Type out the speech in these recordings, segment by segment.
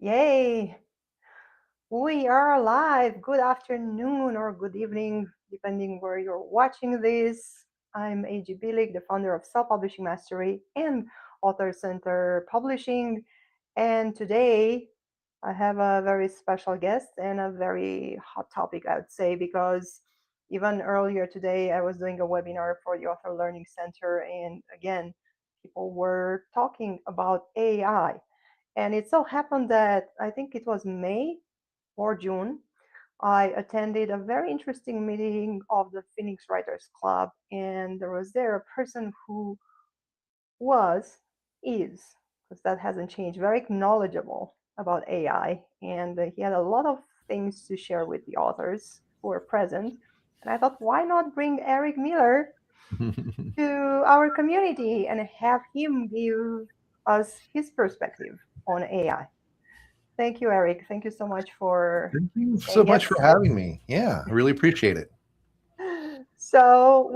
Yay! We are live. Good afternoon or good evening, depending where you're watching this. I'm AG Billig, the founder of Self Publishing Mastery and Author Center Publishing. And today I have a very special guest and a very hot topic, I would say, because even earlier today I was doing a webinar for the Author Learning Center. And again, people were talking about AI. And it so happened that I think it was May or June, I attended a very interesting meeting of the Phoenix Writers Club, and there was there a person who was, is, because that hasn't changed, very knowledgeable about AI, and he had a lot of things to share with the authors who were present. And I thought, why not bring Eric Miller to our community and have him give us his perspective on AI? Thank you, Eric. Thank you so much for Thank you so saying much for yes. having me. Yeah, I really appreciate it. So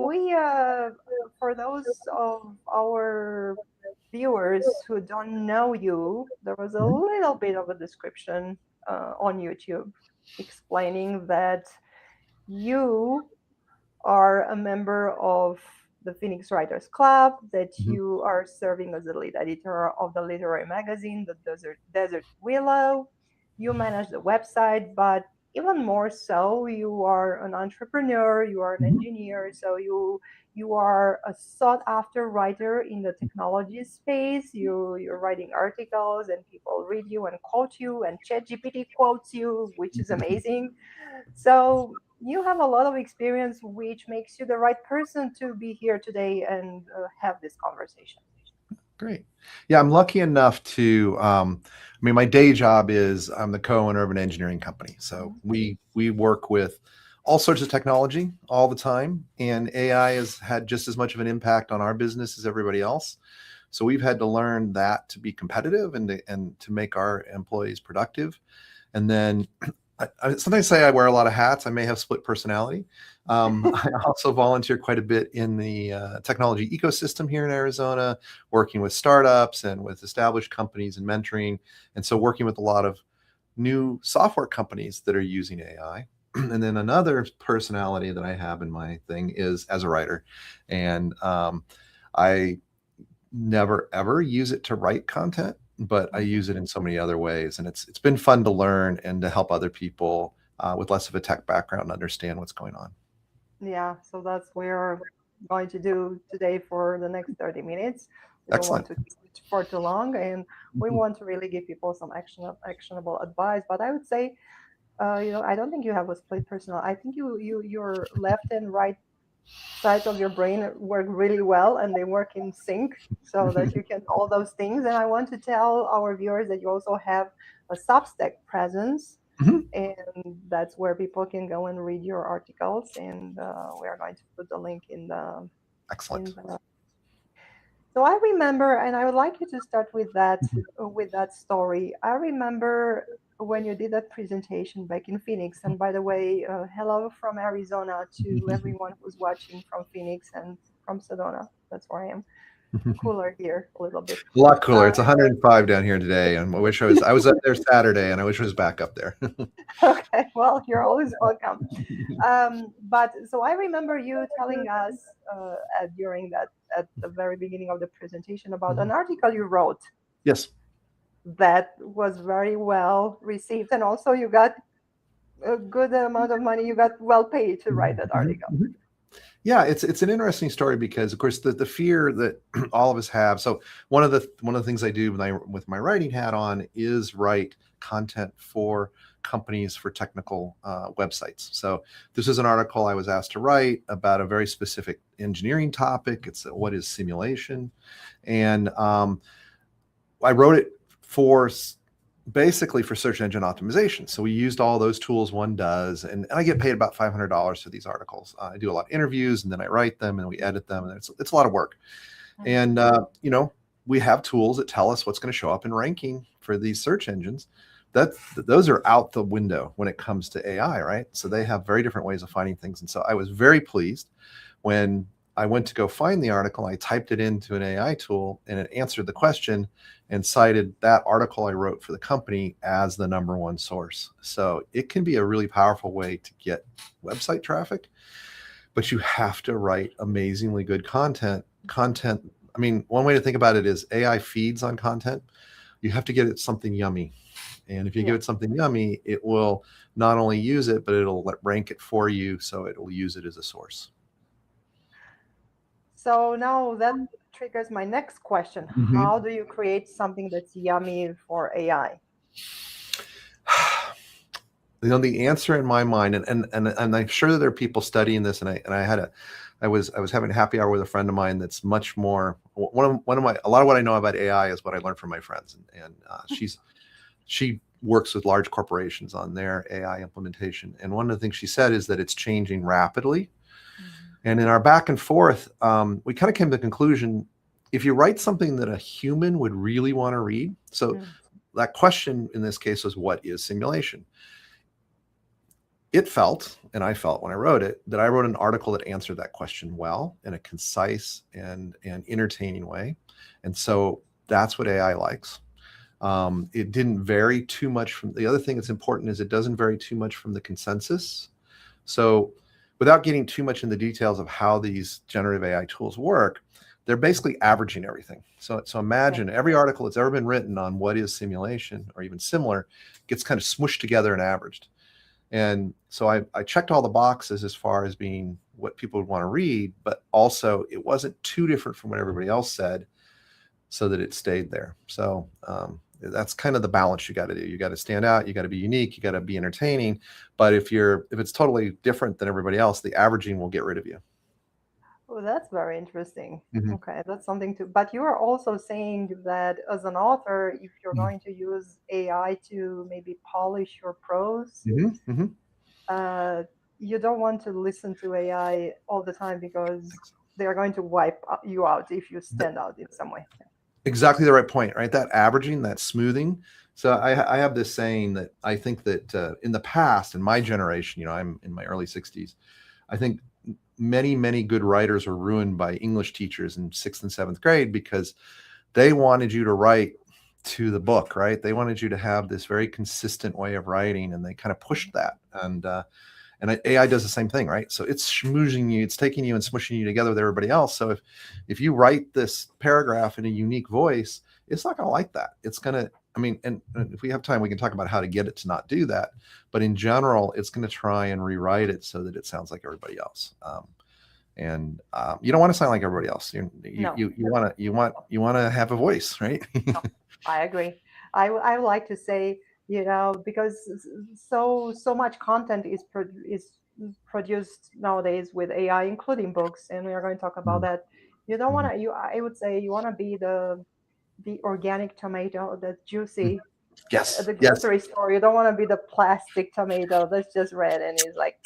for those of our viewers who don't know you, there was a Mhm. little bit of a description on YouTube explaining that you are a member of the Phoenix Writers Club, that Mhm. you are serving as the lead editor of the literary magazine, the Desert Willow. You manage the website, but even more so, you are an entrepreneur, you are an Mhm. engineer, so you are a sought after writer in the technology space. You're writing articles and people read you and quote you, and ChatGPT quotes you, which is amazing. So you have a lot of experience, which makes you the right person to be here today and have this conversation. Great. Yeah, I'm lucky enough to. My day job is I'm the co-owner of an engineering company. So Mhm. we work with all sorts of technology all the time, and AI has had just as much of an impact on our business as everybody else. So we've had to learn that to be competitive and to make our employees productive. And then I sometimes say I wear a lot of hats. I may have split personality. I also volunteer quite a bit in the technology ecosystem here in Arizona, working with startups and with established companies and mentoring. And so working with a lot of new software companies that are using AI. And then another personality that I have in my thing is as a writer. And I never ever use it to write content, but I use it in so many other ways, and it's been fun to learn and to help other people with less of a tech background understand what's going on. Yeah, so that's what we're going to do today for the next 30 minutes. We don't want Excellent. to keep it for too long, and we Mhm. want to really give people some actionable advice. But I would say, I don't think you have a split personal. I think your left and right sides of your brain work really well and they work in sync so that you can do all those things. And I want to tell our viewers that you also have a Substack presence, Mhm. and that's where people can go and read your articles. And we are going to put the link in Excellent. the. So I remember, and I would like you to start Mhm. with that story. I remember when you did that presentation back in Phoenix. And by the way, hello from Arizona to everyone who's watching from Phoenix and from Sedona. That's where I am. Cooler here a little bit. A lot cooler. Uh, It's 105 down here today, and I was up there Saturday, and I wish I was back up there. okay, well, you're always welcome. But so I remember you telling us during that at the very beginning of the presentation about an Mhm. article you wrote Yes. that was very well received, and also you got a good amount of money. You got well paid to write Mhm. that Mhm. article. Mhm. Yeah, it's an interesting story because, of course, the fear that all of us have. So one of the things I do with my writing hat on is write content for companies for technical websites. So this is an article I was asked to write about a very specific engineering topic. It's what is simulation, and I wrote it for basically for search engine optimization. So we used all those tools one does, and I get paid about $500 for these articles. I do a lot of interviews, and then I write them, and we edit them, and it's a lot of work. Mhm. And we have tools that tell us what's going to show up in ranking for these search engines. That those are out the window when it comes to AI, right? So they have very different ways of finding things. And so I was very pleased when I went to go find the article. I typed it into an AI tool, and it answered the question and cited that article I wrote for the company as the number one source. So it can be a really powerful way to get website traffic, but you have to write amazingly good content. I mean, one way to think about it is AI feeds on content. You have to get it something yummy. And if you give Yeah. it something yummy, it will not only use it, but it'll rank it for you. So it'll use it as a source. So now that triggers my next question. Mhm. How do you create something that's yummy for AI? The answer in my mind, and I'm sure that there are people studying this, I was having a happy hour with a friend of mine that's much more one of my a lot of what I know about AI is what I learned from my friends, and she works with large corporations on their AI implementation, and one of the things she said is that it's changing rapidly. Mhm. And in our back and forth, we kind of came to the conclusion: if you write something that a human would really want to read, so Mm. that question in this case was, what is simulation? It felt, and I felt when I wrote it, that I wrote an article that answered that question well in a concise and entertaining way. And so that's what AI likes. It didn't vary too much from the other thing that's important is it doesn't vary too much from the consensus. So without getting too much in the details of how these generative AI tools work, they're basically averaging everything. So Yeah. imagine every article that's ever been written on what is simulation or even similar gets kind of smushed together and averaged. And so I checked all the boxes as far as being what people would want to read, but also it wasn't too different from what everybody else said so that it stayed there. So that's kind of the balance you got to do. You got to stand out, you got to be unique, you got to be entertaining. But if it's totally different than everybody else, the averaging will get rid of you. Oh, that's very interesting. Mhm. Okay, that's something to. But you are also saying that as an author, if you're Mhm. going to use AI to maybe polish your prose, Mhm. Mhm. uh, you don't want to listen to AI all the time because they're going to wipe you out if you Th- stand out in some way. Exactly the right point, right? That averaging, that smoothing. So I have this saying that I think that in the past, in my generation, I'm in my early 60s, I think many good writers were ruined by English teachers in sixth and seventh grade because they wanted you to write to the book, right? They wanted you to have this very consistent way of writing, and they kind of pushed that. And AI does the same thing, right? So it's schmoozing you, it's taking you and smushing you together with everybody else. So if you write this paragraph in a unique voice, it's not going to like that. It's going to, I mean, and if we have time, we can talk about how to get it to not do that. But in general, it's going to try and rewrite it so that it sounds like everybody else. And you don't want to sound like everybody else. No, You want to have a voice, right? no, I agree. I would like to say, because so much content is produced nowadays with AI, including books, and we are going to talk about Mhm. that. You don't want Mhm. to. I would say you want to be the organic tomato that's Mhm. juicy at Yes, the yes. grocery store. You don't want to be the plastic tomato that's just red and is like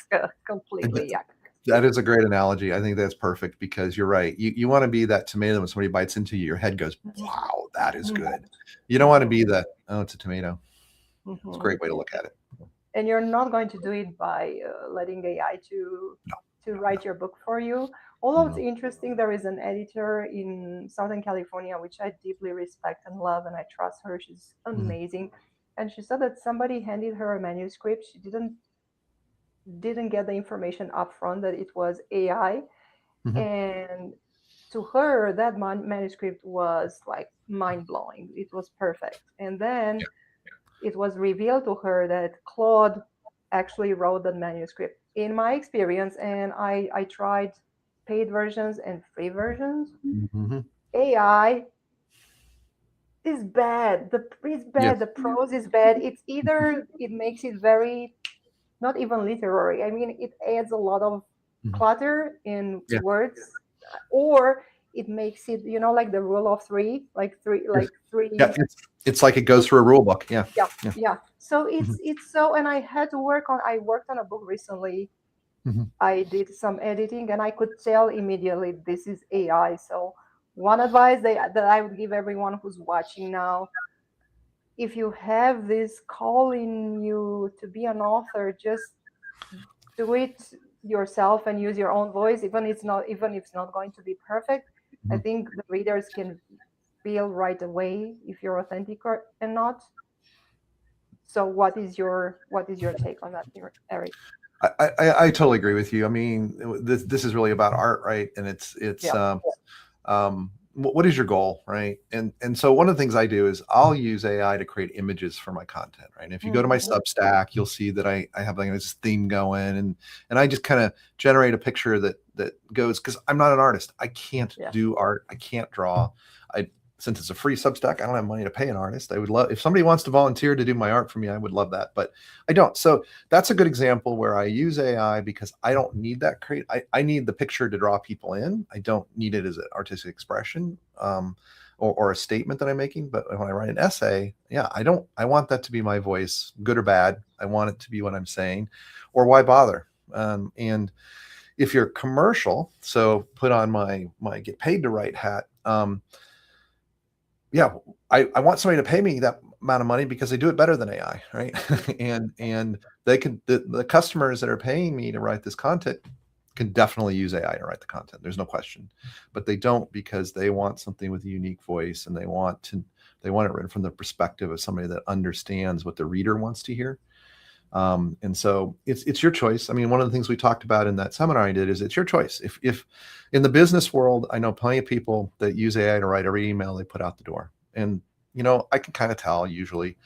completely yuck. That is a great analogy. I think that's perfect because you're right. You want to be that tomato when somebody bites into you, your head goes, Mhm, wow, that is mhm, good. You don't want to mhm, be the, oh, it's a tomato. It's a mhm. great way to look at it. And you're not going to do it by letting AI No, to no, write your book for you. Although it's no. interesting, there is an editor in Southern California which I deeply respect and love, and I trust her. She's Mhm, amazing, and she said that somebody handed her a manuscript. She didn't get the information up front that it was AI, mhm. and to her that manuscript was like mind blowing. It was perfect, and then Yeah. it was revealed to her that Claude actually wrote the manuscript. In my experience, and I tried paid versions and free versions, Mhm. AI is bad. It's bad. Yes. The prose is bad. It's either it makes it very not even literary. I mean, it adds a lot of Mhm. clutter in Yeah. words, or it makes it, like the rule of three, Yes. like Yeah. three. It's like it goes through a rule book. Yeah. Yeah, Yeah. yeah. So Mhm. it's so, and I worked on a book recently. Mhm. I did some editing, and I could tell immediately this is AI. So one advice that I would give everyone who's watching now: if you have this call in you to be an author, just do it yourself and use your own voice, even if it's not going to be perfect. I Mhm. think the readers can feel right away if you're authentic or and not. So what is your take on that, Eric? I totally agree with you. I mean, this is really about art, right? And it's Yeah. what is your goal, right? And so one of the things I do is I'll use AI to create images for my content, right? And if you go to my Hmm. Substack, you'll see that I have like this theme going, and I just kind of generate a picture that goes, because I'm not an artist. I can't Yeah. do art. I can't draw. I Since it's a free Substack, I don't have money to pay an artist. I would love if somebody wants to volunteer to do my art for me. I would love that, but I don't. So that's a good example where I use AI because I don't need that create. I need the picture to draw people in. I don't need it as an artistic expression, or a statement that I'm making. But when I write an essay, yeah, I want that to be my voice, good or bad. I want it to be what I'm saying, or why bother? And if you're commercial, so put on my get paid to write hat. Yeah, I want somebody to pay me that amount of money because they do it better than AI, right? And they can the customers that are paying me to write this content can definitely use AI to write the content. There's no question, but they don't because they want something with a unique voice, and they want it written from the perspective of somebody that understands what the reader wants to hear. And so it's your choice. I mean, one of the things we talked about in that seminar I did is it's your choice. If in the business world, I know plenty of people that use AI to write every email they put out the door, and I can kind of tell usually,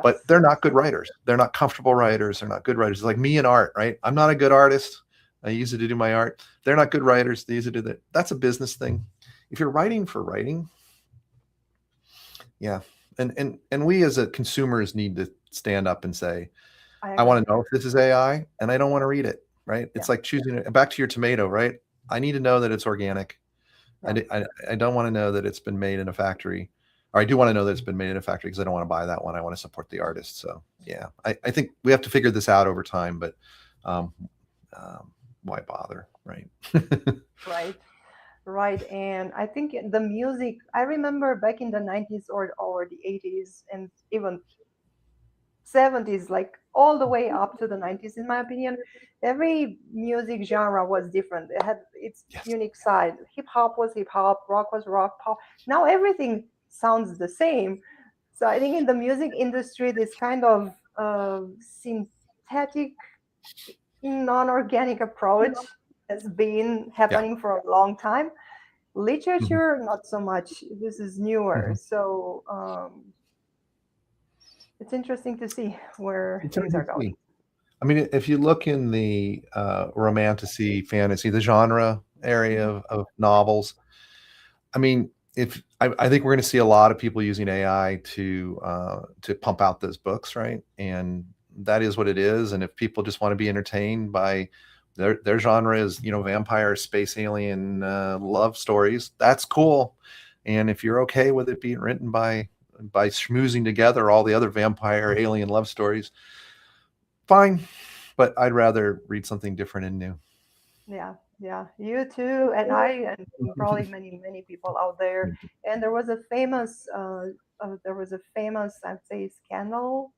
but Yes. they're not good writers. They're not comfortable writers. They're not good writers. It's like me and art, right? I'm not a good artist. I use it to do my art. They're not good writers. They use it to do that. That's a business thing. If you're writing for writing, yeah. And we as a consumers need to stand up and say, I I agree. want to know if this is AI, and I don't want to read it, right? Yeah. It's like choosing back to your tomato, right? I need to know that it's organic. I, Yeah. di- I, I don't want to know that it's been made in a factory, or I do want to know that it's been made in a factory because I don't want to buy that one. I want to support the artist. So yeah, I think we have to figure this out over time, but um, why bother, right? Right. Right. And I think the music, I remember back in the 90s or the 80s and even 70s, like all the way up to the 90s, in my opinion, every music genre was different. It had its Yes. unique side. Hip hop was hip hop, rock was rock, pop. Now everything sounds the same. So I think in the music industry, this kind of synthetic, non-organic approach has been Yeah. happening for a long time. Mhm. Literature, not so much. This is newer. Mhm. So it's interesting to see where It's things interesting are to going. see. I mean, if you look in the romantasy, fantasy, the genre area Mhm. of novels, I mean, if I think we're going to see a lot of people using AI to pump out those books, right? And that is what it is. And if people just want to be entertained by their genre is vampire, space alien, love stories, that's cool. And if you're okay with it being written by schmoozing together all the other vampire, alien love stories, fine. But I'd rather read something different and new. Yeah, yeah, you too, and I, and probably many, many people out there. And there was a famous, I'd say, scandal.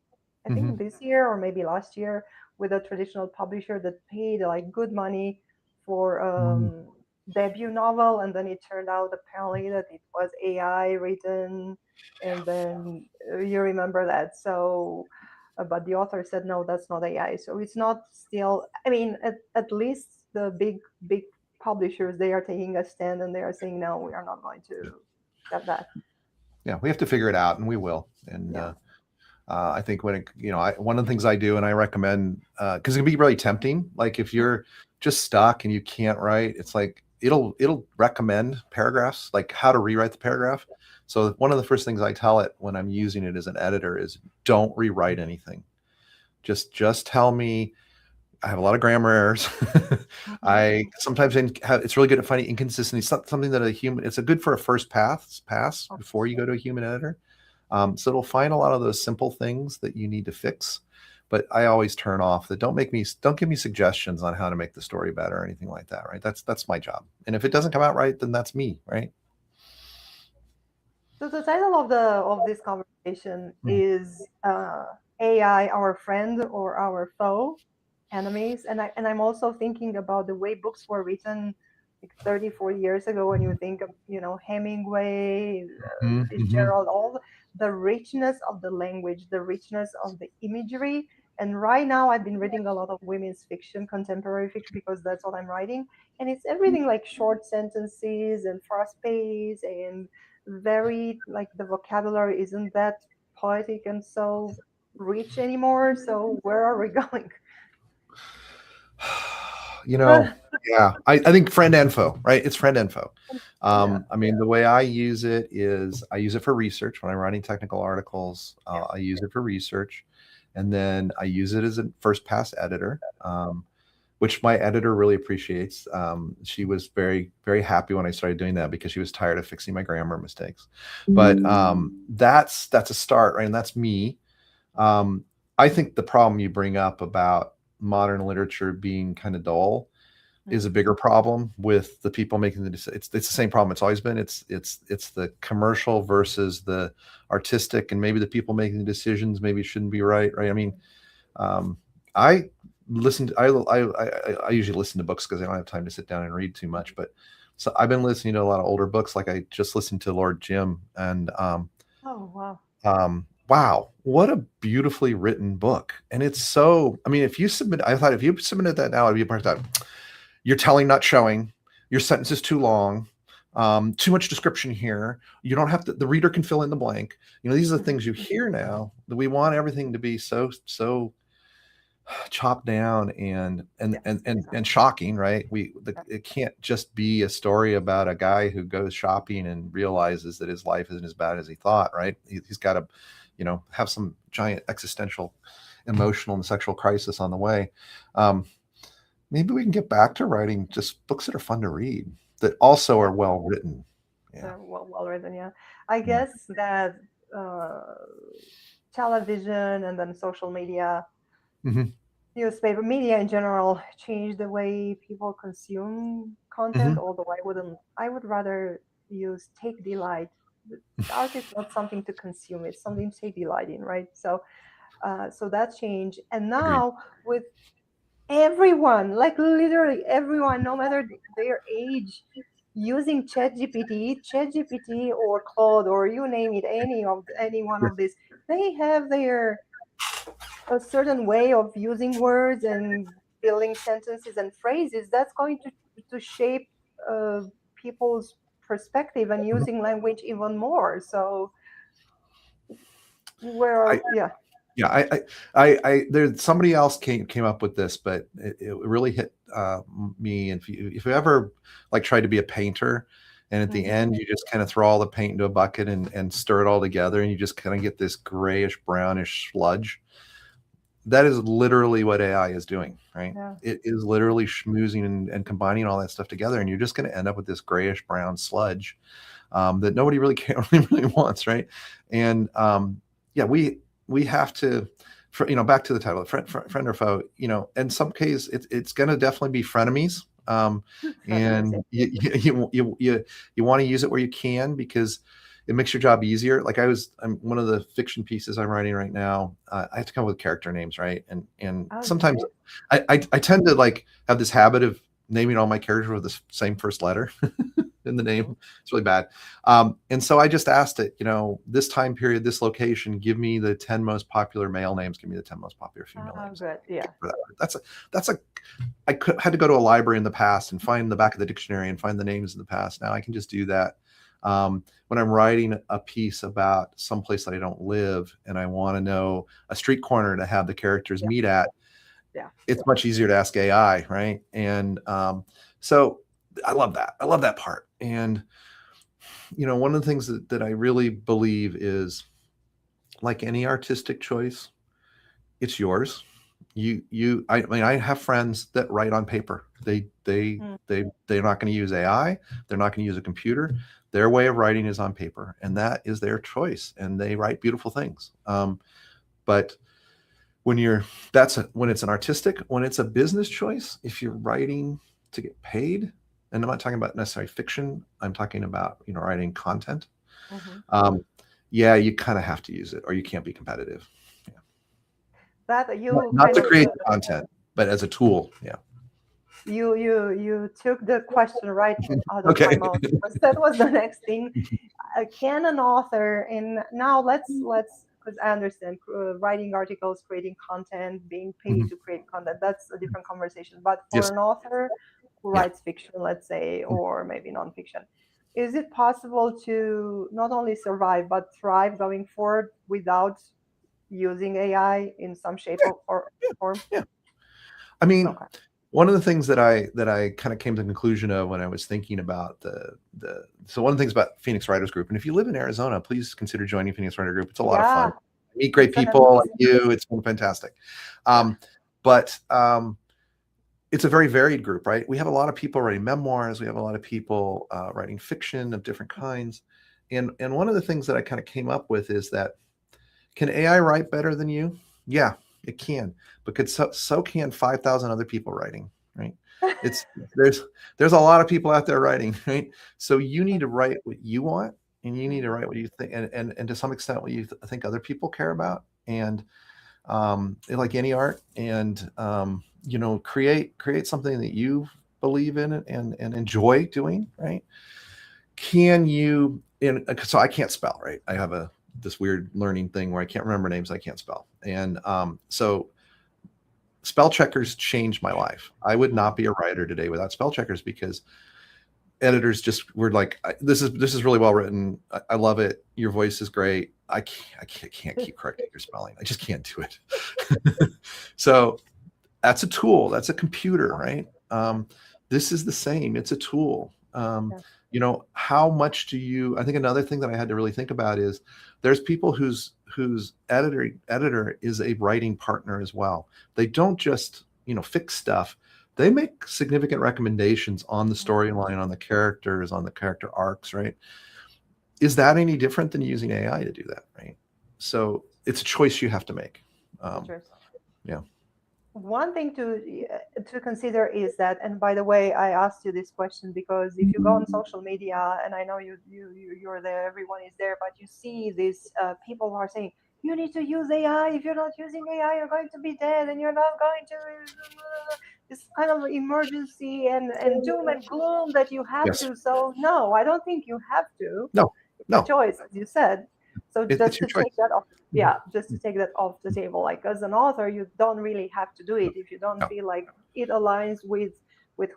I Hmm. think this year or maybe last year with a traditional publisher that paid like good money for debut novel, and then it turned out apparently that it was AI written, and then you remember that. So but the author said no, that's not AI. So it's not still. I mean, at least the big publishers, they are taking a stand and they are saying no, we are not going to accept that. Yeah, we have to figure it out, and we will. And Yeah. I think one of the things I do, and I recommend, because it can be really tempting. Like if you're just stuck and you can't write, it's like it'll recommend paragraphs, like how to rewrite the paragraph. So one of the first things I tell it when I'm using it as an editor is don't rewrite anything. Just tell me. I have a lot of grammar errors. Hmm. I sometimes it's really good at finding inconsistency. Something that a human, it's a good for a first pass before you go to a human editor. So it'll find a lot of those simple things that you need to fix. But I always turn off that. Don't give me suggestions on how to make the story better or anything like that. Right? That's my job. And if it doesn't come out right, then that's me. Right? So the title of this conversation is AI our friend or our foe? enemies. And I'm also thinking about the way books were written like 30, 40 years ago. When you think of, Hemingway, Mm-hmm. Fitzgerald, all the richness of the language, the richness of the imagery. And right now I've been reading a lot of women's fiction, contemporary fiction, because that's what I'm writing. And it's everything like short sentences and fast pace and very, like, the vocabulary isn't that poetic and so rich anymore. So where are we going? You know, yeah, I think friend info, right? It's friend info. Yeah, I mean, the way I use it is I use it for research when I'm writing technical articles. yeah. I use it for research, and then I use it as a first pass editor, which my editor really appreciates. She was very, very happy when I started doing that because she was tired of fixing my grammar mistakes. But that's a start, right? And that's me. Um, I think the problem you bring up about modern literature being kind of dull is a Mm. bigger problem with the people making the decisions. It's the same problem it's always been. It's the commercial versus the artistic, and maybe the people making the decisions maybe shouldn't be right. Right? I mean, um, I listened. I usually listen to books because I don't have time to sit down and read too much. But so I've been listening to a lot of older books. Like I just listened to Lord Jim, and Oh, wow. wow, what a beautifully written book. And it's so, I mean, if you submit, I thought if you submitted that now, it'd be a part of that. You're telling, not showing. Your sentence is too long. Too much description here. You don't have to, the reader can fill in the blank. You know, these are the Mhm. things you hear now that we want everything to be so chopped down Yes, and exactly. shocking, right? Yeah. It can't just be a story about a guy who goes shopping and realizes that his life isn't as bad as he thought, right? He's got to, have some giant existential, emotional, and sexual crisis on the way. Um, Maybe we can get back to writing just books that are fun to read, that also Yeah. are well written. Yeah, Well written, yeah. I yeah. guess that uh, television and then social media, Hmm. newspaper media in general, change the way people consume content. Hmm. Although I would rather use take delight. Art is not something to consume; it's something to take delight in, right? So that changed, and Agreed. now with everyone, like literally everyone, no matter their age, using ChatGPT or Claude or you name it, any one Yeah. of these, they have their a certain way of using words and building sentences and phrases that's going to shape uh, people's perspective and Mhm. using language even more. So I, yeah. yeah, there's somebody else came up with this, but it really hit me. And if you ever like tried to be a painter, and at the Hmm. end you just kind of throw all the paint into a bucket and stir it all together, and you just kind of get this grayish brownish sludge. That is literally what AI is doing, right? Yeah. It is literally schmoozing and combining all that stuff together, and you're just going to end up with this grayish brown sludge that nobody really really wants, right? And yeah, we have to, back to the title, friend or foe. In some case, it's going to definitely be frenemies. Frenemies, yeah. And you want to use it where you can because it makes your job easier. Like I'm one of the fiction pieces I'm writing right now. I have to come up with character names, right? And Oh, sometimes great. I tend to like have this habit of naming all my characters with the same first letter in the name. It's really bad. And so I just asked it, this time period, this location, give me the 10 most popular male names, give me the 10 most popular female Oh, names. good. Yeah. For that. That's a had to go to a library in the past and find the back of the dictionary and find the names in the past. Now I can just do that. When I'm writing a piece about someplace that I don't live and I want to know a street corner to have the characters Yeah. meet at, Yeah. it's much easier to ask AI, right? And so I love that. I love that part. And one of the things that I really believe is like any artistic choice, it's yours. I mean, I have friends that write on paper. Mm. They're not going to use AI. They're not going to use a computer. Their way of writing is on paper, and that is their choice. And they write beautiful things. But when it's an artistic, when it's a business choice, if you're writing to get paid, and I'm not talking about necessarily fiction, I'm talking about writing content. Hmm. um, yeah, you kind of have to use it or you can't be competitive. Yeah. That not, you not kind to of create the content, but as a tool, yeah. You took the question right out of my Okay. mouth, because that was the next thing. Can an author, and now let's because I understand writing articles, creating content, being paid Mhm. to create content, that's a different conversation. But for Yes. an author who Yeah. writes fiction, let's say, or maybe nonfiction, is it possible to not only survive but thrive going forward without using AI in some shape or form? Yeah. I mean, Okay. one of the things that I kind of came to the conclusion of when I was thinking about the so one of the things about Phoenix Writers Group, and if you live in Arizona, please consider joining Phoenix Writer Group. It's a lot of fun. Yeah, Meet great it's an people like amazing. you. It's been fantastic. Yeah. Um, but it's a very varied group, right? We have a lot of people writing memoirs. We have a lot of people writing fiction of different kinds. And one of the things that I kind of came up with is that, can AI write better than you? Yeah, it can, because so can 5,000 other people writing, right? It's there's there's a lot of people out there writing, right? So you need to write what you want, and you need to write what you think, and to some extent what you think other people care about, and like any art, and create something that you believe in and enjoy doing, right? Can you in So I can't spell, right? I have a this weird learning thing where I can't remember names I can't spell. And so spell checkers changed my life. I would not be a writer today without spell checkers, because editors just were like, this is really well written. I love it. Your voice is great. I can't keep correcting your spelling. I just can't do it. So that's a tool. That's a computer, right? This is the same. It's a tool. Yeah. How much do you? I think another thing that I had to really think about is there's people whose editor is a writing partner as well. They don't just fix stuff. They make significant recommendations on the storyline, on the characters, on the character arcs, right? Is that any different than using AI to do that, right? So it's a choice you have to make. Um, Interesting. yeah. One thing to consider is that, and by the way, I asked you this question because if you go on social media, and I know you're there, everyone is there, but you see these people who are saying you need to use AI. If you're not using AI, you're going to be dead, and you're not going to this kind of emergency and doom and gloom that you have Yes. to. So no, I don't think you have to. No. It's a No. choice, as you said. So It's just your to take choice. that off, Mhm. yeah, just to take that off the table. Like as an author, you don't really have to do it if you don't No. feel like it aligns with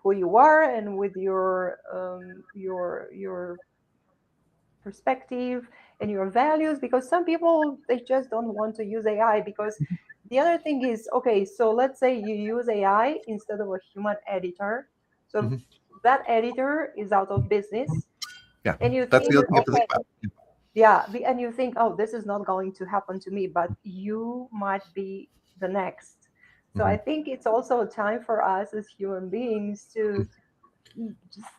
who you are and with your perspective and your values. Because some people, they just don't want to use AI. Because the other thing is, okay, so let's say you use AI instead of a human editor. So Mhm. that editor is out of business, Yeah. and you That's the think, other thing you have to think okay, about. yeah, and you think, oh, this is not going to happen to me, but you might be the next. So I Mhm. think it's also a time for us as human beings to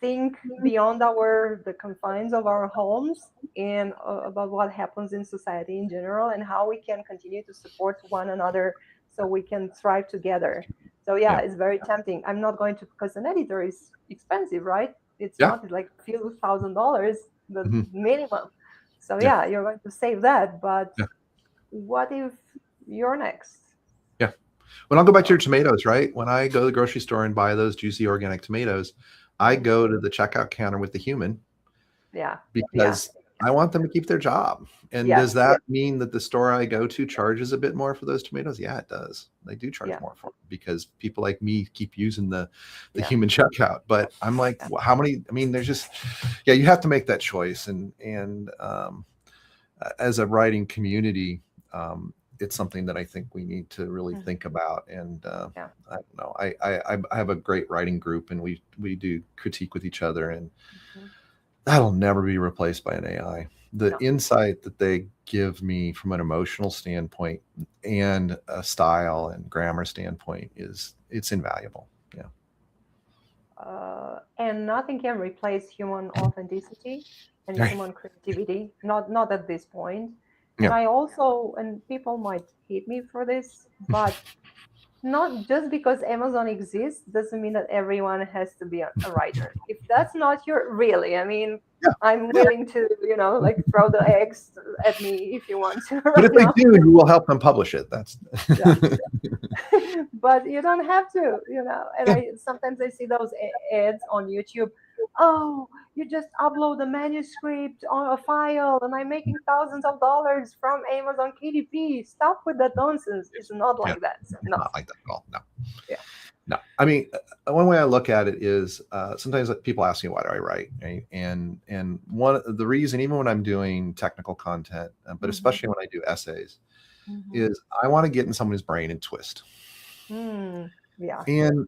think beyond the confines of our homes, and about what happens in society in general, and how we can continue to support one another so we can thrive together. So yeah, Yeah. it's very tempting. I'm not going to, because an editor is expensive, right? It's Yeah. not like a few $1,000s, the Mhm. minimum. So Yeah. yeah, you're going to save that, but Yeah. what if you're next? Yeah. When I'll go back to So your tomatoes, right? When I go to the grocery store and buy those juicy organic tomatoes, I mhm, go to the checkout counter with the human, yeah, yeah, because I want them to keep their job. And does yes, that mean that the store I go to charges a bit more for those tomatoes? Yeah, it does. They do charge yeah, more for them because people like me keep using the yeah, human checkout. But I'm like, yeah. how many? I mean, there's just, yeah, you have to make that choice. And as a writing community, it's something that I think we need to really Mhm, think about. And yeah. I don't know. I have a great writing group, and we do critique with each other, and Mhm. that'll never be replaced by an AI. The No. insight that they give me from an emotional standpoint and a style and grammar standpoint it's invaluable. Yeah. And nothing can replace human authenticity and Right. human creativity. Not at this point. And Yeah. I also, and people might hate me for this, but not just because Amazon exists doesn't mean that everyone has to be a writer. If that's not your really, I mean, Yeah. I'm Yeah. willing to, like throw the eggs at me if you want to But right if they now. do, you will help them publish it. That's Yeah. But you don't have to, and yeah. I sometimes see those ads on YouTube. Oh, you just upload a manuscript on a file and I'm making thousands of dollars from Amazon KDP. Stop with that nonsense. It's not Yeah. like that. So It's no. not like that at all. No. Yeah. No, I mean, one way I look at it is sometimes people ask me why do I write, right? And one the reason, even when I'm doing technical content, but Hmm. especially when I do essays, Hmm. is I want to get in someone's brain and twist. Mm, yeah. And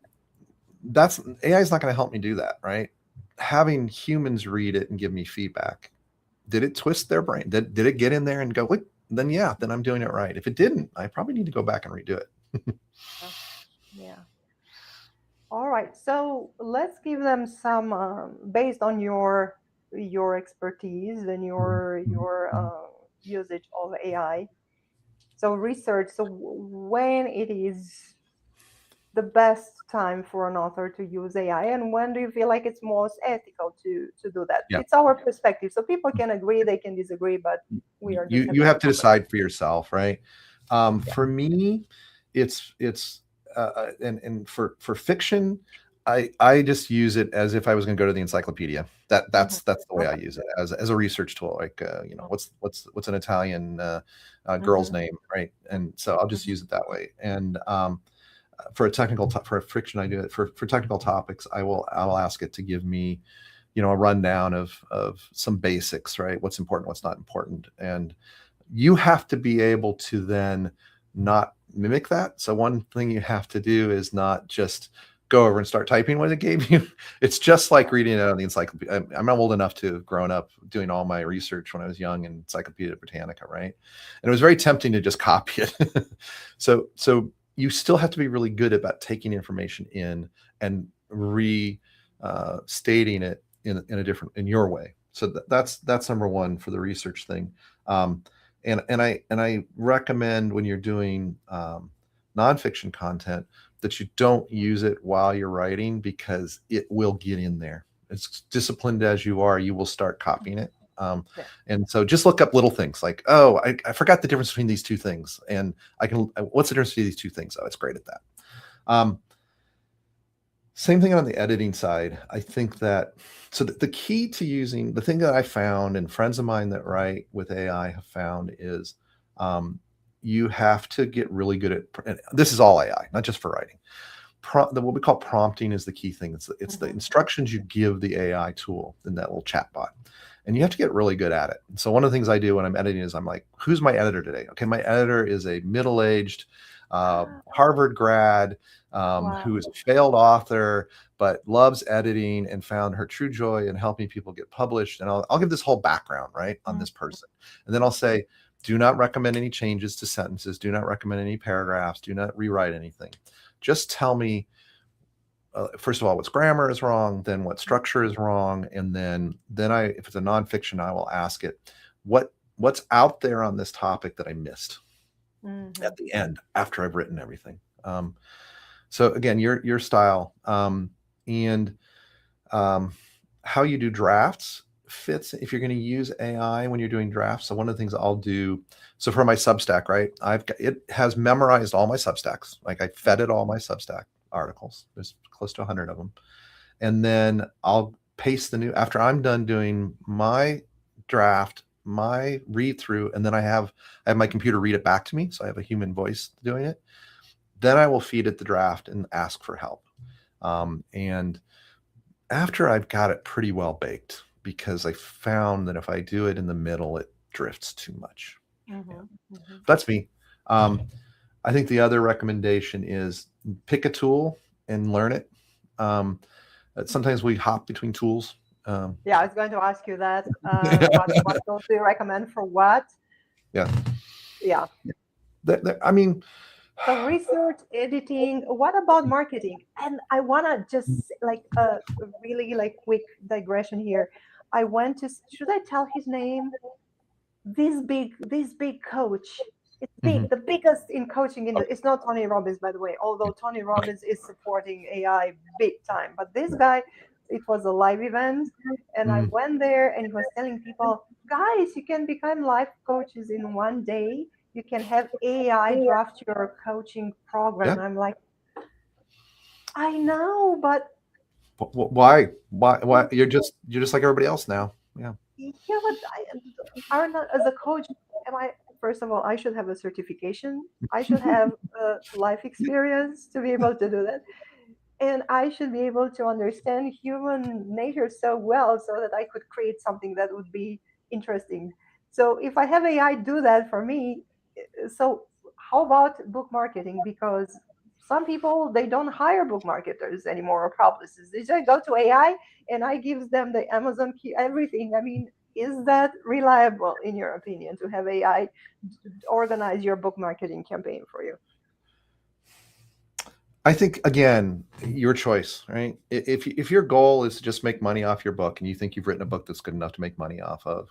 that's AI is not going to help me do that, right? Having humans read it and give me feedback. Did it twist their brain? Did it get in there and go, wait, then yeah, then I'm doing it right. If it didn't, I probably need to go back and redo it. Yeah. Yeah. All right. So let's give them some, based on your expertise and your usage of AI. So research. So when it is the best time for an author to use AI, and when do you feel like it's most ethical to do that? Yeah. It's our perspective, so people can agree, they can disagree, but we are just You having a have to conversation. decide for yourself, right? Yeah. For me, it's and for fiction, I just use it as if I was going to go to the encyclopedia. Hmm. That's the way I Okay. use it as a research tool. Like what's an Italian girl's Hmm. name, right? And so I'll just Hmm. use it that way. And for a for a fiction, I do it for technical topics. I will ask it to give me a rundown of some basics, right? What's important, what's not important, and you have to be able to then not mimic that. So one thing you have to do is not just go over and start typing what it gave you. It's just like Yeah. reading it on the encyclopedia. I'm old enough to have grown up doing all my research when I was young in Encyclopedia Britannica, right? And it was very tempting to just copy it. So you still have to be really good about taking information in and re stating it in a different in your way. So that's number one for the research thing. Um, and I recommend when you're doing nonfiction content that you don't use it while you're writing because it will get in there. As disciplined as you are, you will start copying it. Yeah. And so just look up little things like, oh, I forgot the difference between these two things, and what's the difference between these two things? Oh, it's great at that. Um, Same thing on the editing side. I think that so the key to using the thing that I found and friends of mine that write with AI have found is um, you have to get really good at and this is all AI, not just for writing. What we call prompting is the key thing. It's the Hmm. instructions you give the AI tool in that little chat bot. And you have to get really good at it. And so one of the things I do when I'm editing is I'm like, who's my editor today? Okay, my editor is a middle-aged Ah, Harvard grad wow. who is a failed author but loves editing and found her true joy in helping people get published. And I'll give this whole background right on Mm. this person, and then I'll say, do not recommend any changes to sentences. Do not recommend any paragraphs. Do not rewrite anything. Just tell me first of all what's grammar is wrong, then what structure is wrong, and then I if it's a nonfiction I will ask it what's out there on this topic that I missed Hmm. at the end after I've written everything. So again, your style and um, how you do drafts fits if you're going to use AI when you're doing drafts. So one of the things I'll do, so for my Substack, right, it has memorized all my Substacks. Like I fed it all my Substack articles. There's close to 100 of them, and then I'll paste the new after I'm done doing my draft, my read through, and then I have my computer read it back to me, so I have a human voice doing it. Then I will feed it the draft and ask for help. And after I've got it pretty well baked, because I found that if I do it in the middle, it drifts too much. Yeah, Hmm. Hmm. that's me. Um, I think the other recommendation is pick a tool and learn it. Um, Sometimes we hop between tools. Um, Yeah, I was going to ask you that. What tools do you recommend for what? yeah, Yeah. I mean, So research, editing. What about marketing? And I wanna just like a really like quick digression here. Should I tell his name? This big coach. It's Hmm. big, the biggest in coaching. Oh, It's not Tony Robbins, by the way, although Tony okay. Robbins is supporting AI big time. But this guy, it was a live event, and I Mm, went there, and he was telling people, guys, you can become life coaches in one day. You can have AI draft your coaching program. yeah. I'm like, I know, but Why? Why? You're just like everybody else now. Yeah. yeah, but are not as a coach. Am I? First of all, I should have a certification. I should have a life experience to be able to do that, and I should be able to understand human nature so well so that I could create something that would be interesting. So if I have AI do that for me, so how about book marketing? Because some people they don't hire book marketers anymore or publicists. They just go to AI and I gives them the Amazon key, everything. I mean, is that reliable in your opinion to have AI organize your book marketing campaign for you? I think again, your choice, right? If your goal is to just make money off your book, and you think you've written a book that's good enough to make money off of,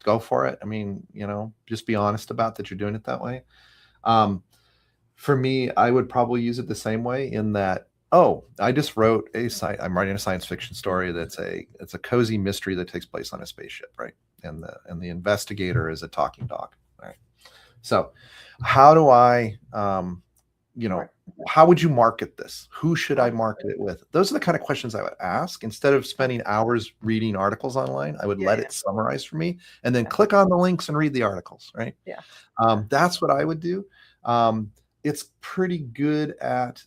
go for it. I mean, just be honest about that you're doing it that way. Um, for me, I would probably use it the same way in that, oh, I just wrote I'm writing a science fiction story it's a cozy mystery that takes place on a spaceship, right? And the investigator is a talking dog, right? So, how do I, you know, Mark, how would you market this? Who should I mark. market it with? Those are the kind of questions I would ask. Instead of spending hours reading articles online, I would Yeah, let yeah, it summarize for me and then yeah, click on the links and read the articles, right? yeah, yeah. That's what I would do. Um, it's pretty good at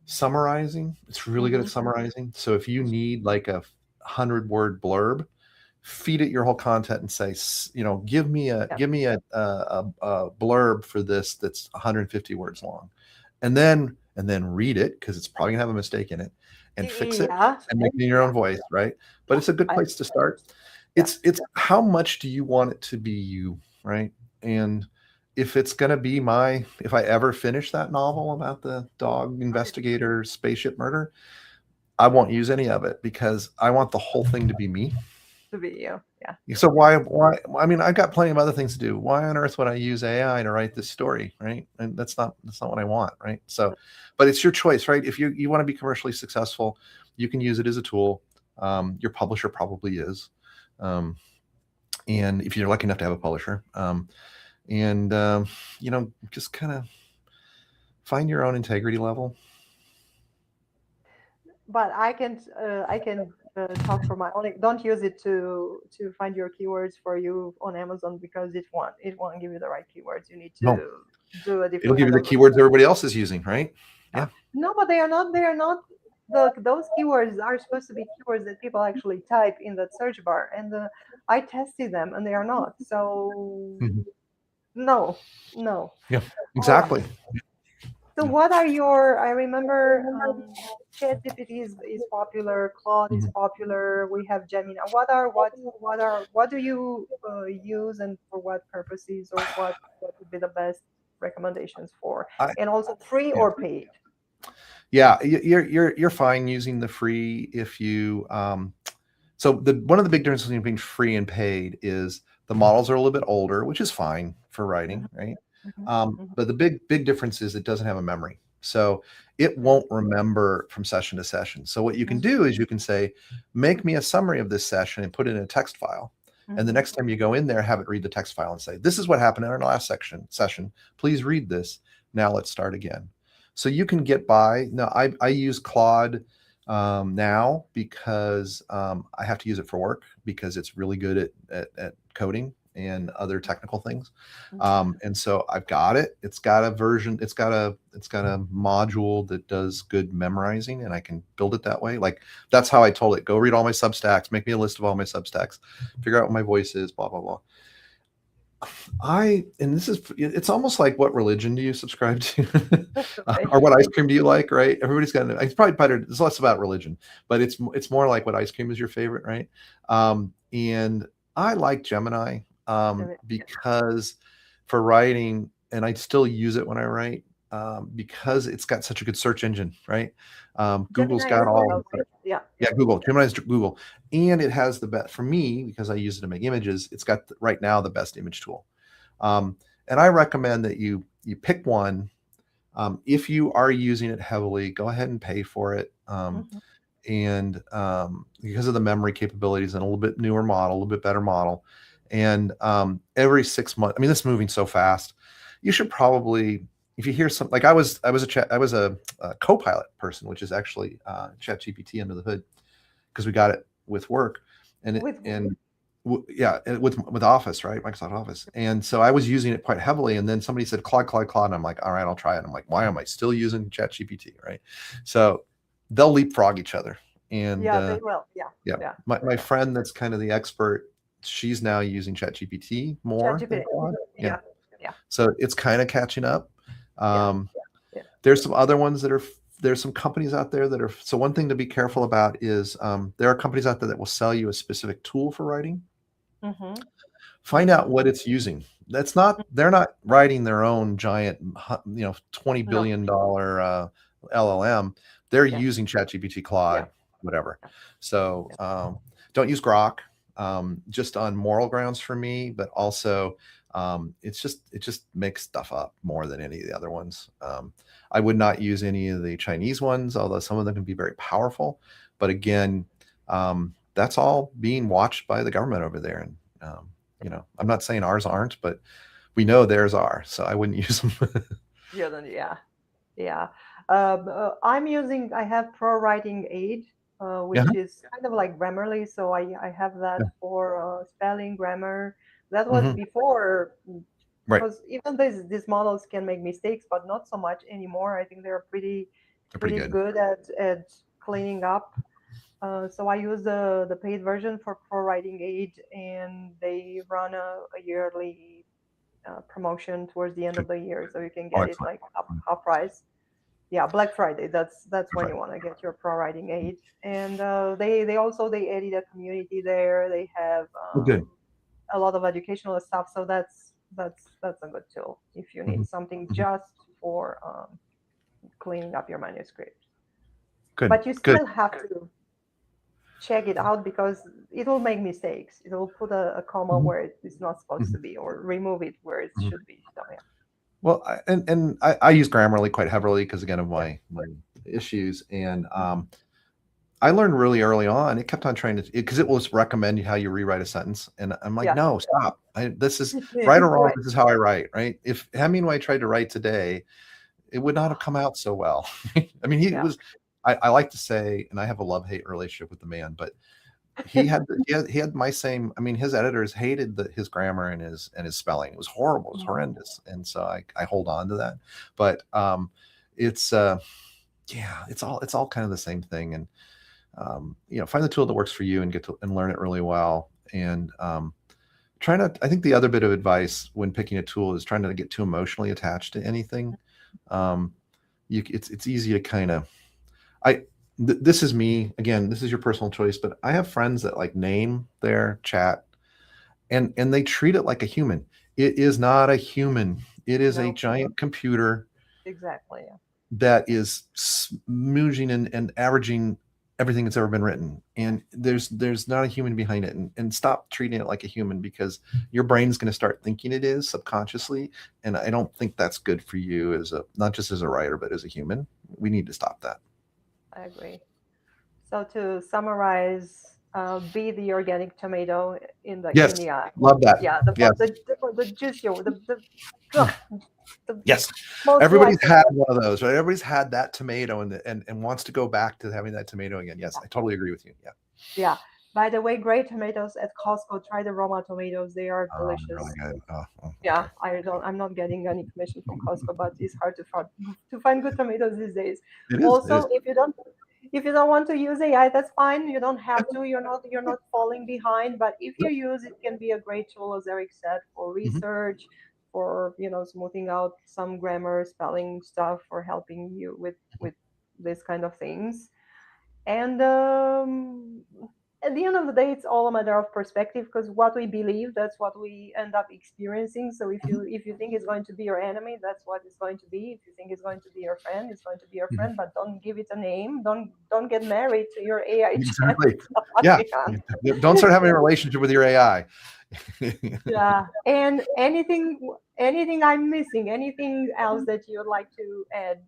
summarizing. It's really good at Mm-hmm. summarizing. So if you need like a 100-word blurb, feed it your whole content and say, give me a Yeah. blurb for this that's 150 words long, and then read it because it's probably gonna have a mistake in it, and fix it Yeah, and make it in your yeah, own voice, right? But yeah. it's a good I place to start. yeah. It's how much do you want it to be you, right? And if I ever finish that novel about the dog Right. investigator spaceship murder, I won't use any of it because I want the whole thing to be me. To be you. Yeah. So why I mean, I've got plenty of other things to do. Why on earth would I use AI to write this story, right? And that's not what I want, right? So, but it's your choice, right? If you want to be commercially successful, you can use it as a tool. Your publisher probably is, um, and if you're lucky enough to have a publisher, and just kind of find your own integrity level. But I can talk for my own. Don't use it to find your keywords for you on Amazon because it won't give you the right keywords. You need No, to do a it'll different give kind you the of. keywords everybody else is using, right? Yeah. Yeah. No, but they are not. They are not. Those keywords are supposed to be keywords that people actually type in the search bar, and I tested them, and they are not. So Mhm. no, no. Yeah, All right. exactly. So Yeah. what are your, I remember ChatGPT is popular, Claude is Mhm. popular, we have Gemini. What do you use and for what purposes or what would be the best recommendations for? I And also free yeah. or paid? Yeah, you're fine using the free if you so the one of the big differences between free and paid is the models are a little bit older, which is fine for Mhm, writing, right? mhm, mhm, But the big difference is it doesn't have a memory. So it won't remember from session to session. So what you can mhm, do is you can say, make me a summary of this session and put it in a text file. And the mhm, next time you go in there, have it read the text file and say, this is what happened in our last session. Please read this. Now let's start again. So you can get by. No, I use Claude now because I have to use it for work because it's really good at coding and other technical things. mhm. And so I've got it. It's got a version. It's got a module that does good memorizing, and I can build it that way. Like that's how I told it. Go read all my Substacks. Make me a list of all my Substacks. Figure out what my voice is. Blah blah blah. And this is it's almost like what religion do you subscribe to Okay. or what ice cream do you like, right? Everybody's got it's probably better, it's less about religion, but it's more like what ice cream is your favorite, right? And I like Gemini Yeah. because for writing, and I still use it when I write, because it's got such a good search engine, right? Google's Gemini got is the all browser. Yeah, yeah, yeah. Google. Gemini's Google, and it has the best for me because I use it to make images. It's got right now the best image tool, And I recommend that you pick one. If you are using it heavily, go ahead and pay for it. Hmm. And because of the memory capabilities and a little bit newer model, a little bit better model, and every 6 months, I mean, this is moving so fast. You should probably, if you hear some, like I was a co-pilot person, which is actually Chat GPT under the hood because we got it with work, and it With and yeah, with Office, right, Microsoft Office, and so I was using it quite heavily, and then somebody said Claude, Claude, Claude, and I'm like, all right, I'll try it. I'm like, why am I still using Chat GPT, right? So they'll leapfrog each other, and yeah, they will. Yeah, yeah, yeah, my yeah. friend that's kind of the expert, she's now using Chat GPT more than ChatGPT. Claude, yeah, Yeah, yeah, so it's kind of catching up. yeah, Um, yeah. there's some other ones that are there's some companies out there that are so one thing to be careful about is there are companies out there that will sell you a specific tool for writing. Mm-hmm. Find out what it's using. That's not they're not writing their own giant 20 No, billion dollar LLM. They're yeah, using ChatGPT, yeah, Claude, whatever. yeah, So yeah. don't use Grok, just on moral grounds for me, but also it just makes stuff up more than any of the other ones. I would not use any of the Chinese ones, although some of them can be very powerful. But again, that's all being watched by the government over there, and I'm not saying ours aren't, but we know theirs are, so I wouldn't use them. Yeah, then, yeah, yeah. I have Pro Writing Aid, Yeah, which is kind of like Grammarly. So I have that yeah. for spelling, grammar. That was Hmm. before, Right. because even these models can make mistakes, but not so much anymore. I think they're They're pretty pretty good. good at cleaning up. So I use the paid version for Pro Writing Aid, and they run a yearly promotion towards the end Good. of the year, so you can Oh, get it excellent. like half price. Yeah, Black Friday. That's That's when right. you want to get your Pro Writing Aid. And they added a community there. They have Well, good. a lot of educational stuff. So that's a good tool if you Hmm. need something Hmm. just for cleaning up your manuscript. Good. But you Good. still have to check it out because it will make mistakes. It will put a comma Hmm. where it's not supposed Hmm. to be, or remove it where it Hmm. should be. So yeah, Well, I use Grammarly quite heavily because again of yeah, my issues, and I learned really early on. It kept on trying to because it will recommend you how you rewrite a sentence, and I'm like, yeah. no, stop. This is right or wrong. Right. This is how I write. Right? If Hemingway tried to write today, it would not have come out so well. I mean, he Yeah. was. I like to say, and I have a love hate relationship with the man, but he had my same. I mean, his editors hated his grammar and his spelling. It was horrible. It was horrendous, and so I hold on to that. But it's yeah, it's all kind of the same thing, and find the tool that works for you and get to and learn it really well. And try not. I think the other bit of advice when picking a tool is trying not to get too emotionally attached to anything. Um, it's easy to kind of I this is me again. This is your personal choice, but I have friends that like name their chat and they treat it like a human. It is not a human. It is a No, giant computer exactly. Yeah. that is smooging and averaging everything that's ever been written, and there's not a human behind it, and stop treating it like a human because your brain's going to start thinking it is subconsciously, and I don't think that's good for you as a not just as a writer but as a human. We need to stop that. I agree. So to summarize, be the organic tomato in Yes, the eye. love that. Yeah, Yes, the juicy, ugh, the yes. most Everybody's delightful had one. one of those, right? Everybody's had that tomato and wants to go back to having that tomato again. Yes, I totally agree with you. Yeah. Yeah. By the way, great tomatoes at Costco. Try the Roma tomatoes. They are Really delicious. good. Oh, Yeah, okay. I'm not getting any commission from Costco, but it's hard to find good tomatoes these days. It is. It is. Also, if you don't want to use AI, that's fine. You don't have to. You're not falling behind. But if you use it, can be a great tool, as Eric said, for Mhm. research, for smoothing out some grammar, spelling stuff, for helping you with this kind of things. And at the end of the day, it's all a matter of perspective, because what we believe, that's what we end up experiencing. So Mhm, if you think it's going to be your enemy, that's what it's going to be. If you think it's going to be your friend, it's going to be your mhm. friend. But don't give it a name. Don't get married to your AI chat. Exactly. Yeah. Adrian. Don't start having a relationship with your AI. Yeah. And anything I'm missing, anything else that you'd like to add?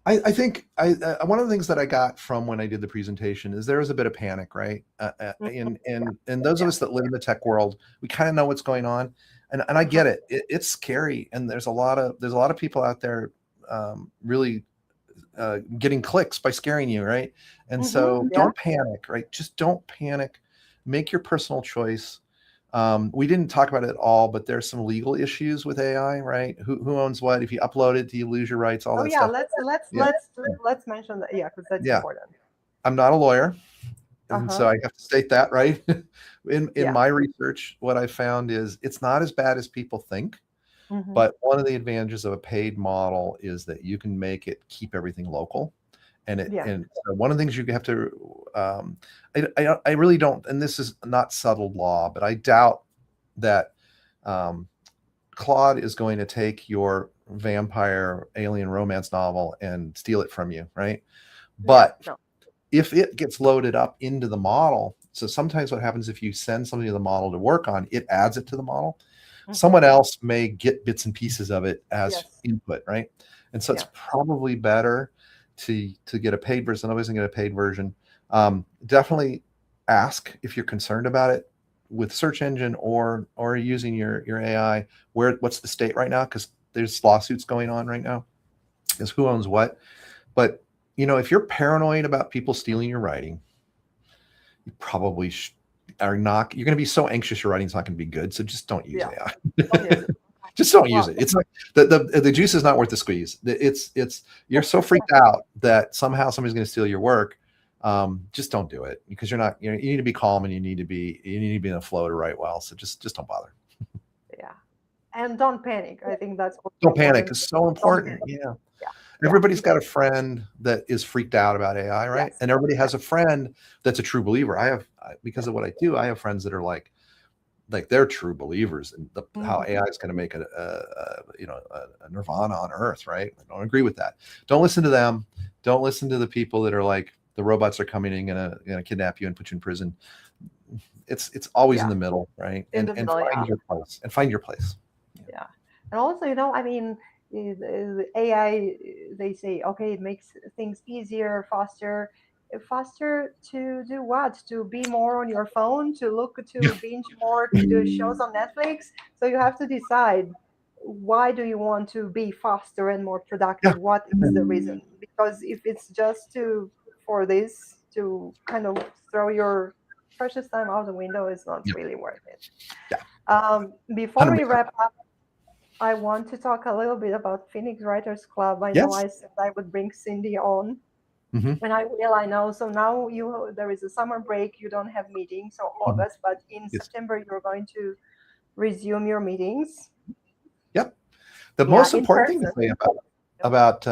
I think one of the things that I got from when I did the presentation is there was a bit of panic, right? Mhm. And those of Yeah. us that live in the tech world, we kind of know what's going on, and I get it. It's scary, and there's a lot of people out there really getting clicks by scaring you, right? And so Yeah. don't panic, right? Just don't panic. Make your personal choice. We didn't talk about it at all, but there's some legal issues with AI, right? Who owns what? If you upload it, do you lose your rights? All Oh that yeah. stuff. Yeah, Let's mention that. Yeah, because that's yeah. important. I'm not a lawyer, Uh and huh. so I have to state that, right? In Yeah. my research, what I found is it's not as bad as people think. Hmm. But one of the advantages of a paid model is that you can make it keep everything local. Yeah. And so one of the things you have to, I really don't, and this is not settled law, but I doubt that um, Claude is going to take your vampire alien romance novel and steal it from you, right? Yeah. But No. if it gets loaded up into the model, so sometimes what happens if you send somebody to the model to work on, it adds it to the model. Hmm. Someone else may get bits and pieces of it as Yes. input, right? And so it's Yeah. probably better to get a paid version. Nobody's gonna get a paid version. Definitely ask if you're concerned about it with search engine or using your AI. What's the state right now? Because there's lawsuits going on right now. Is who owns what? But if you're paranoid about people stealing your writing, you probably are not. You're going to be so anxious your writing's not going to be good. So just don't use Yeah. Don't AI. use it. Just don't use Well, it. It's like the juice is not worth the squeeze. It's you're so freaked out that somehow somebody's going to steal your work. Just don't do it because you're not. You need to be calm and you need to be in a flow to write well. So just don't bother. yeah. And don't panic. I think that's also Don't panic. important. It's so Don't important. panic. Yeah. Yeah. Yeah. Everybody's got a friend that is freaked out about AI, right? Yes. And everybody Yeah. has a friend that's a true believer. Because of what I do, I have friends that are like they're true believers in how Hmm. AI is going to make a nirvana on Earth, right? I don't agree with that. Don't listen to them. Don't listen to the people that are like the robots are coming and gonna kidnap you and put you in prison. It's always in Yeah. the middle, right? In And the and middle. find Yeah. your place. And find your place. Yeah. Yeah. And also, I mean, the AI, they say, okay, it makes things easier, faster. Faster to do what? To be more on your phone, to look, Yeah. to binge more the shows on Netflix. So you have to decide, why do you want to be faster and more Yeah. productive? What is the reason? Because if it's just to for this to kind of throw your precious time out the window, it's not Yeah. really worth it. Yeah. Before we 100%. wrap up, I want to talk a little bit about Phoenix Writers Club. I know Yes. I said I would bring Cindy on, Hmm. and I will. I know. So now there is a summer break. You don't have meetings, so Hmm. August, but in Yes. September you're going to resume your meetings. Yep. The Yeah, most in important thing to person. say about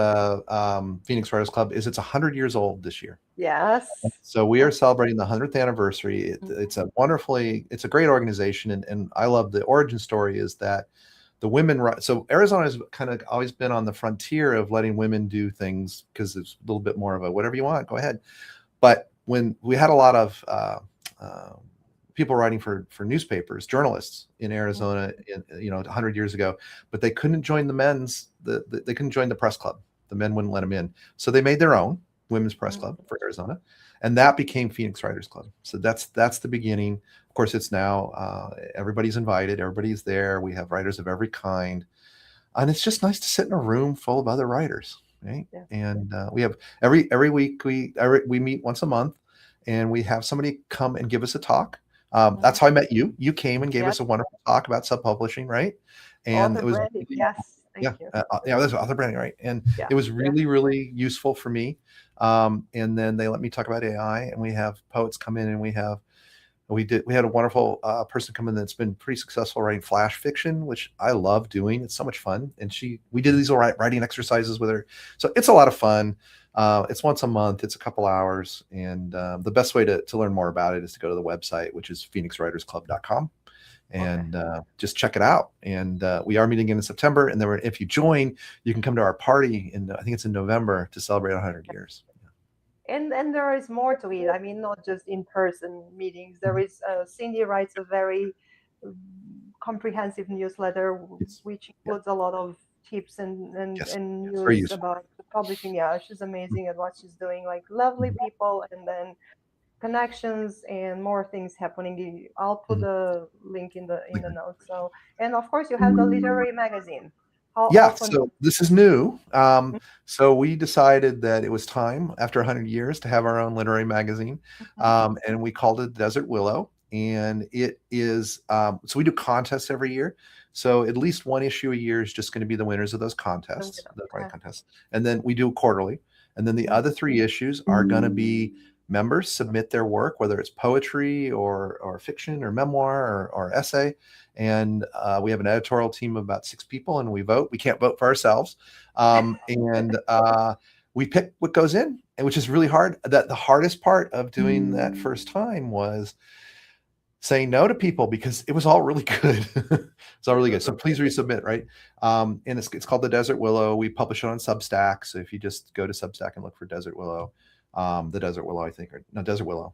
Phoenix Writers Club is it's 100 years old this year. Yes. So we are Oh, celebrating the 100th anniversary. mhm. It's a great organization, and I love the origin story is that the women. So Arizona has kind of always been on the frontier of letting women do things because it's a little bit more of a whatever you want, go ahead. But when we had a lot of uh, people writing for newspapers, journalists in Arizona, 100 years ago, but they couldn't join they couldn't join the press club. The men wouldn't let them in, so they made their own women's press Mhm. club for Arizona, and that became Phoenix Writers Club. So that's the beginning. Of course, it's now everybody's invited, everybody's there. We have writers of every kind, and it's just nice to sit in a room full of other writers, right? Yeah. And we have every week we meet once a month, and we have somebody come and give us a talk. That's Mhm. how I met you. You came and gave Yes. us a wonderful talk about sub-publishing, right? And Author it was branding. really, Yes. yeah, Thank you. that's author branding, right? And Yeah. it was really useful for me. And then they let me talk about AI, and we have poets come in, and we have We had a wonderful person come in that's been pretty successful writing flash fiction, which I love doing. It's so much fun. And we did these writing exercises with her. So it's a lot of fun. It's once a month. It's a couple hours. And the best way to learn more about it is to go to the website, which is phoenixwritersclub.com, Okay. and just check it out. And we are meeting again in September. And then if you join, you can come to our party I think it's in November, to celebrate 100 years. And there is more to it. I mean, not just in-person meetings. There Mhm. is Cindy writes a very comprehensive newsletter, Yes. which Yeah. includes a lot of tips and Yes. and It's very news useful. about the publishing. Yeah, she's Mhm. amazing at what she's doing. Like lovely Mhm. people, and then connections and more things happening. I'll put Mhm. the link in the Okay. notes. So, and of course, you have the literary magazine. How Yeah, often? so this is new. So we decided that it was time after 100 years to have our own literary magazine, Mhm. and we called it Desert Willow. And it is so we do contests every year. So at least one issue a year is just going to be the winners of those The contests, winner. the writing Okay. contests, and then we do quarterly. And then the Mhm. other three issues are going to be members submit their work, whether it's poetry or fiction or memoir or essay, and we have an editorial team of about 6 people, and we vote. We can't vote for ourselves, and we pick what goes in, and which is really hard. That the hardest part of doing that first time was saying no to people, because it was all really good. It's all really good. So please resubmit, right? And it's called the Desert Willow. We publish it on Substack. So if you just go to Substack and look for Desert Willow, the Desert Willow, I think, or no, Desert Willow.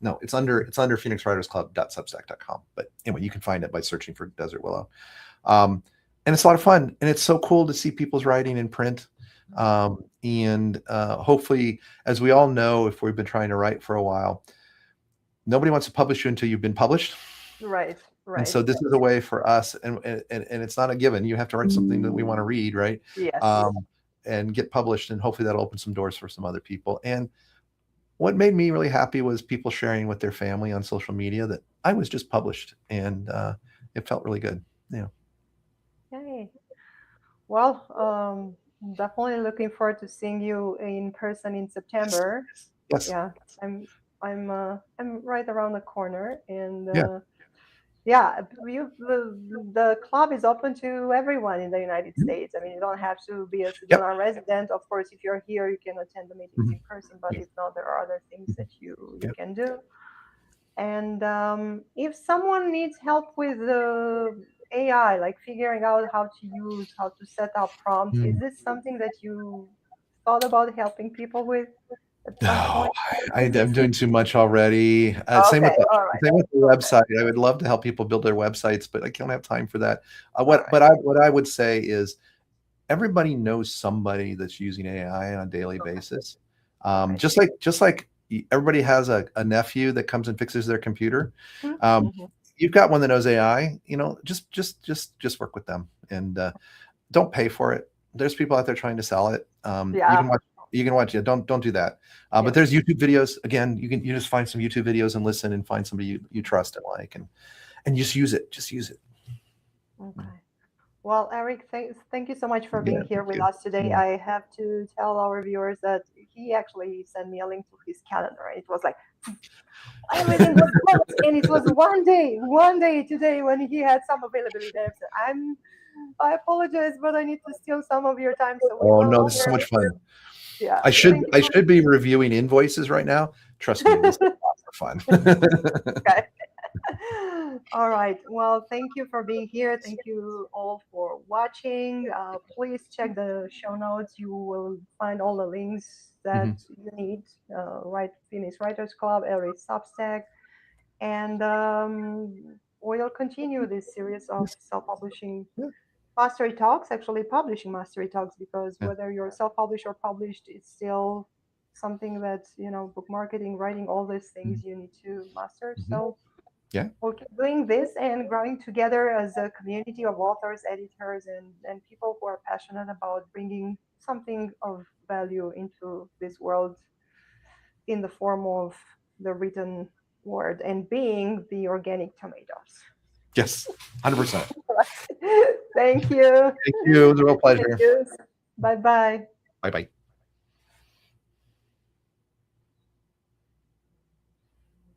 No, it's under phoenixwritersclub.substack.com. But anyway, you can find it by searching for Desert Willow. Um, and it's a lot of fun, and it's so cool to see people's writing in print. And hopefully, as we all know, if we've been trying to write for a while, nobody wants to publish you until you've been published. Right. And Right. so this is a way for us, and it's not a given. You have to write something that we want to read, right? Yes. Um, and get published, and hopefully that'll open some doors for some other people. And what made me really happy was people sharing with their family on social media that I was just published, and it felt really good. Yeah. Yay. Well, definitely looking forward to seeing you in person in Yes. September. Yes. Yeah, I'm I'm right around the corner, and Yeah. yeah, the club is open to everyone in the United States. I mean, you don't have to be a Yep. Sedona resident. Of course, if you're here, you can attend the meetings Mhm. in person. But Yeah. if not, there are other things Mhm. that you Yeah. can do. And if someone needs help with the AI, like figuring out how to use, how to set up prompts, is Mm. this something that you thought about helping people with at some No, point? I'm doing too much already. Same with Okay, all right. the Okay. website. I would love to help people build their websites, but I don't have time for that. All right. What I would say is everybody knows somebody that's using AI on a daily Okay. basis. Right. Just like everybody has a nephew that comes and fixes their computer. Um, Mm-hmm. you've got one that knows AI. Just work with them, and don't pay for it. There's people out there trying to sell it. You Yeah. can watch. You can watch it. Don't do that. But Yes. there's YouTube videos. Again, you just find some YouTube videos and listen, and find somebody you trust and like, and just use it. Just use it. Okay. Well, Eric, thank you so much for Yeah. being here Thank with you. us today. Yeah. I have to tell our viewers that he actually sent me a link to his calendar, and it was like everything was booked, and it was one day today when he had some availability. And I apologize, but I need to steal some of your time, so we Oh will no, this is so over. much fun. Yeah, thank you I so should be reviewing invoices right now. Trust me, this is much. lots of fun. Okay. All right. Well, thank you for being here. Thank you all for watching. Please check the show notes. You will find all the links that Mhm. you need. Right, Phoenix Writers Club, every Substack, and we'll continue this series of Yes. self-publishing Yeah. mastery talks. Actually, publishing mastery talks, because Yeah. whether you're self-published or published, it's still something that book marketing, writing, all these Mhm. things you need to master. Mhm. So Yeah. we'll keep doing this and growing together as a community of authors, editors, and people who are passionate about bringing something of value into this world in the form of the written word and being the organic tomatoes. Yes. 100%. Thank you. Thank you. It was a real Thank pleasure. you. Bye bye. Bye bye.